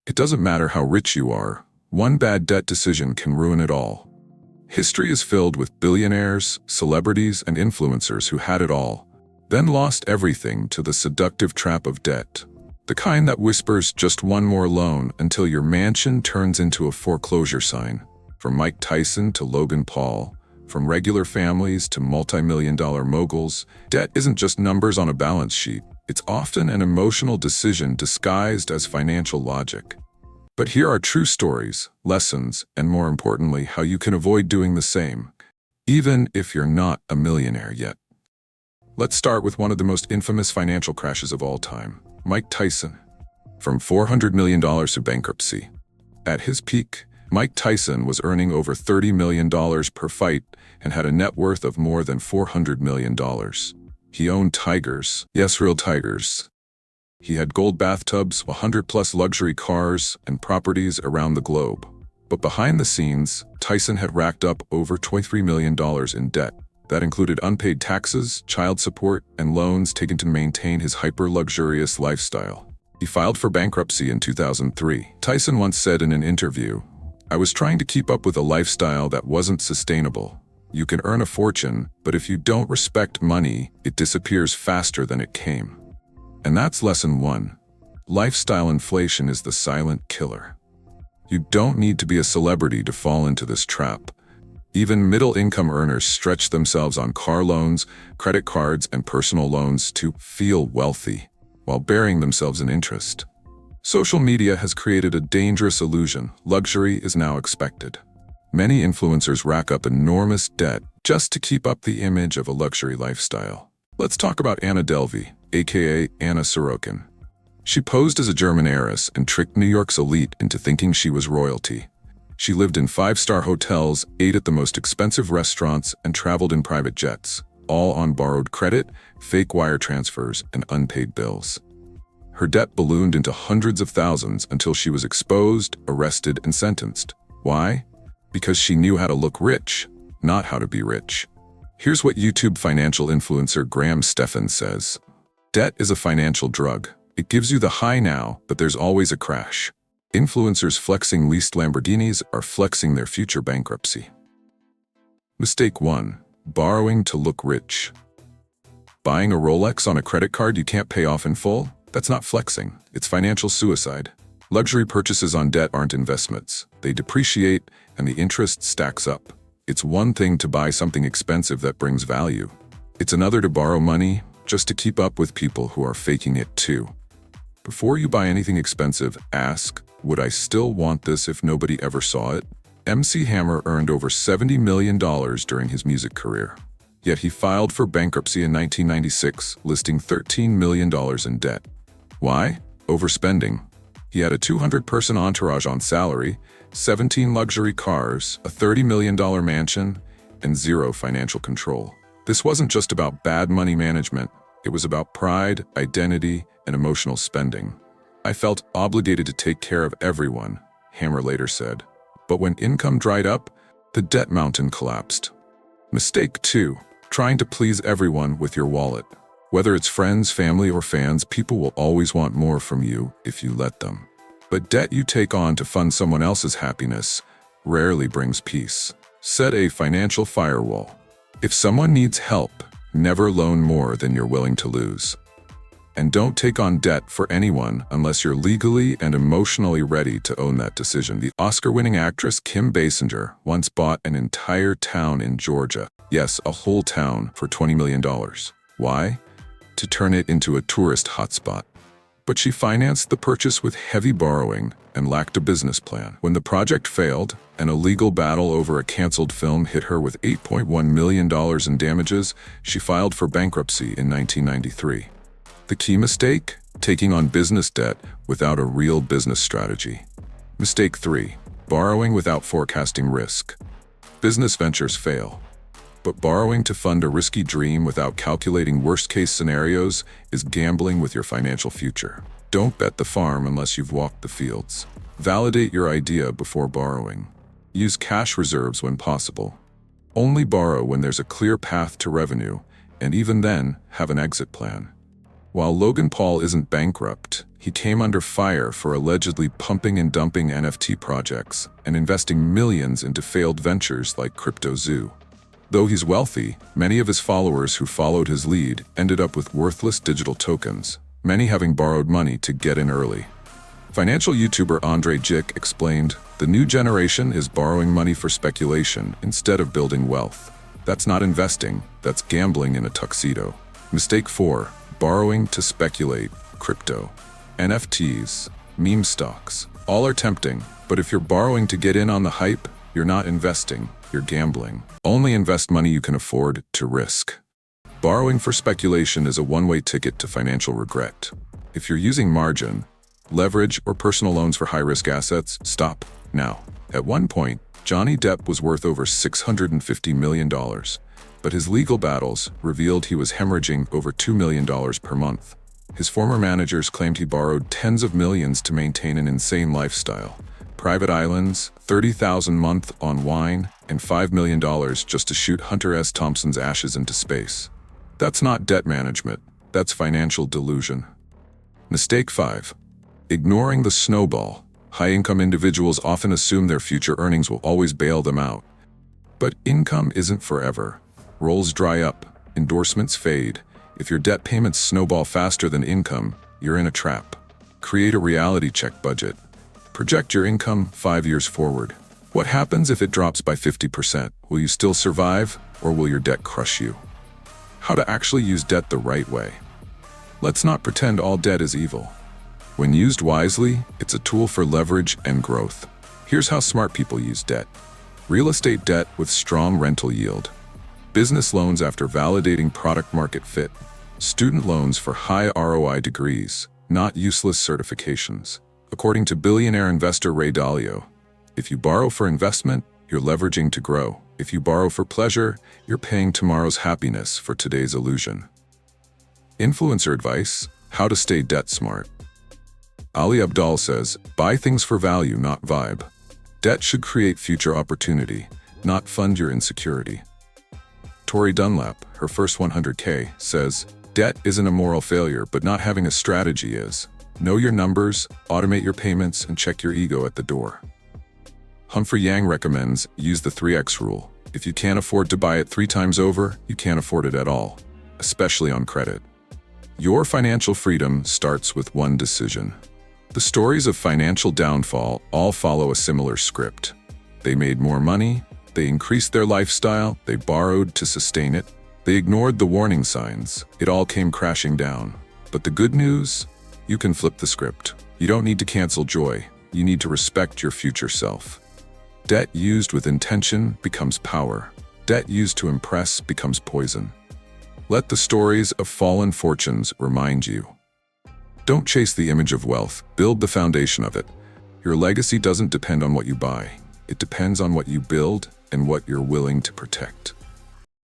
It doesn't matter how rich you are, one bad debt decision can ruin it all. History is filled with billionaires, celebrities, and influencers who had it all, then lost everything to the seductive trap of debt. The kind that whispers just one more loan until your mansion turns into a foreclosure sign. From Mike Tyson to Logan Paul, from regular families to multi-million-dollar moguls, debt isn't just numbers on a balance sheet. It's often an emotional decision disguised as financial logic. But here are true stories, lessons, and more importantly, how you can avoid doing the same, even if you're not a millionaire yet. Let's start with one of the most infamous financial crashes of all time, Mike Tyson. From $400 million to bankruptcy. At his peak, Mike Tyson was earning over $30 million per fight and had a net worth of more than $400 million. He owned tigers, yes, real tigers. He had gold bathtubs, 100-plus luxury cars, and properties around the globe. But behind the scenes, Tyson had racked up over $23 million in debt. That included unpaid taxes, child support, and loans taken to maintain his hyper-luxurious lifestyle. He filed for bankruptcy in 2003. Tyson once said in an interview, "I was trying to keep up with a lifestyle that wasn't sustainable. You can earn a fortune, but if you don't respect money, it disappears faster than it came." And that's lesson one. Lifestyle inflation is the silent killer. You don't need to be a celebrity to fall into this trap. Even middle-income earners stretch themselves on car loans, credit cards, and personal loans to feel wealthy, while burying themselves in interest. Social media has created a dangerous illusion. Luxury is now expected. Many influencers rack up enormous debt just to keep up the image of a luxury lifestyle. Let's talk about Anna Delvey, aka Anna Sorokin. She posed as a German heiress and tricked New York's elite into thinking she was royalty. She lived in 5-star hotels, ate at the most expensive restaurants, and traveled in private jets, all on borrowed credit, fake wire transfers, and unpaid bills. Her debt ballooned into hundreds of thousands until she was exposed, arrested, and sentenced. Why? Because she knew how to look rich, not how to be rich. Here's what YouTube financial influencer Graham Stephan says. Debt is a financial drug. It gives you the high now, but there's always a crash. Influencers flexing leased Lamborghinis are flexing their future bankruptcy. Mistake 1. Borrowing to look rich. Buying a Rolex on a credit card you can't pay off in full? That's not flexing. It's financial suicide. Luxury purchases on debt aren't investments. They depreciate, and the interest stacks up. It's one thing to buy something expensive that brings value. It's another to borrow money just to keep up with people who are faking it too. Before you buy anything expensive, ask, would I still want this if nobody ever saw it? MC Hammer earned over $70 million during his music career. Yet he filed for bankruptcy in 1996, listing $13 million in debt. Why? Overspending. He had a 200-person entourage on salary, 17 luxury cars, a $30 million mansion, and zero financial control. This wasn't just about bad money management. It was about pride, identity, and emotional spending. I felt obligated to take care of everyone, Hammer later said. But when income dried up, the debt mountain collapsed. Mistake 2. Trying to please everyone with your wallet. Whether it's friends, family, or fans, people will always want more from you if you let them. But debt you take on to fund someone else's happiness rarely brings peace. Set a financial firewall. If someone needs help, never loan more than you're willing to lose. And don't take on debt for anyone unless you're legally and emotionally ready to own that decision. The Oscar-winning actress Kim Basinger once bought an entire town in Georgia. Yes, a whole town for $20 million. Why? To turn it into a tourist hotspot. But she financed the purchase with heavy borrowing and lacked a business plan. When the project failed, and a legal battle over a canceled film hit her with $8.1 million in damages, she filed for bankruptcy in 1993. The key mistake? Taking on business debt without a real business strategy. Mistake 3. Borrowing without forecasting risk. Business ventures fail. But borrowing to fund a risky dream without calculating worst-case scenarios is gambling with your financial future. Don't bet the farm unless you've walked the fields. Validate your idea before borrowing. Use cash reserves when possible. Only borrow when there's a clear path to revenue, and even then, have an exit plan. While Logan Paul isn't bankrupt, he came under fire for allegedly pumping and dumping NFT projects and investing millions into failed ventures like CryptoZoo. Though he's wealthy, many of his followers who followed his lead ended up with worthless digital tokens, many having borrowed money to get in early. Financial YouTuber Andre Jick explained, "The new generation is borrowing money for speculation instead of building wealth. That's not investing, that's gambling in a tuxedo." Mistake 4. Borrowing to speculate. Crypto. NFTs. Meme stocks. All are tempting, but if you're borrowing to get in on the hype, you're not investing, you're gambling. Only invest money you can afford to risk. Borrowing for speculation is a one-way ticket to financial regret. If you're using margin, leverage, or personal loans for high-risk assets, stop now. At one point, Johnny Depp was worth over $650 million, but his legal battles revealed he was hemorrhaging over $2 million per month. His former managers claimed he borrowed tens of millions to maintain an insane lifestyle. Private islands, $30,000 a month on wine, and $5 million just to shoot Hunter S. Thompson's ashes into space. That's not debt management, that's financial delusion. Mistake 5. Ignoring the snowball. High-income individuals often assume their future earnings will always bail them out. But income isn't forever. Roles dry up, endorsements fade. If your debt payments snowball faster than income, you're in a trap. Create a reality check budget. Project your income 5 years forward. What happens if it drops by 50%? Will you still survive, or will your debt crush you? How to actually use debt the right way. Let's not pretend all debt is evil. When used wisely, it's a tool for leverage and growth. Here's how smart people use debt. Real estate debt with strong rental yield. Business loans after validating product market fit. Student loans for high ROI degrees, not useless certifications. According to billionaire investor Ray Dalio, if you borrow for investment, you're leveraging to grow. If you borrow for pleasure, you're paying tomorrow's happiness for today's illusion. Influencer advice: how to stay debt smart. Ali Abdaal says, buy things for value, not vibe. Debt should create future opportunity, not fund your insecurity. Tori Dunlap, her first 100K, says, debt isn't a moral failure, but not having a strategy is. Know your numbers, automate your payments, and check your ego at the door. Humphrey Yang recommends, use the 3x rule. If you can't afford to buy it 3 times over, you can't afford it at all, especially on credit. Your financial freedom starts with one decision. The stories of financial downfall all follow a similar script. They made more money, they increased their lifestyle, they borrowed to sustain it, they ignored the warning signs. It all came crashing down. But the good news? You can flip the script. You don't need to cancel joy. You need to respect your future self. Debt used with intention becomes power. Debt used to impress becomes poison. Let the stories of fallen fortunes remind you. Don't chase the image of wealth, build the foundation of it. Your legacy doesn't depend on what you buy. It depends on what you build and what you're willing to protect.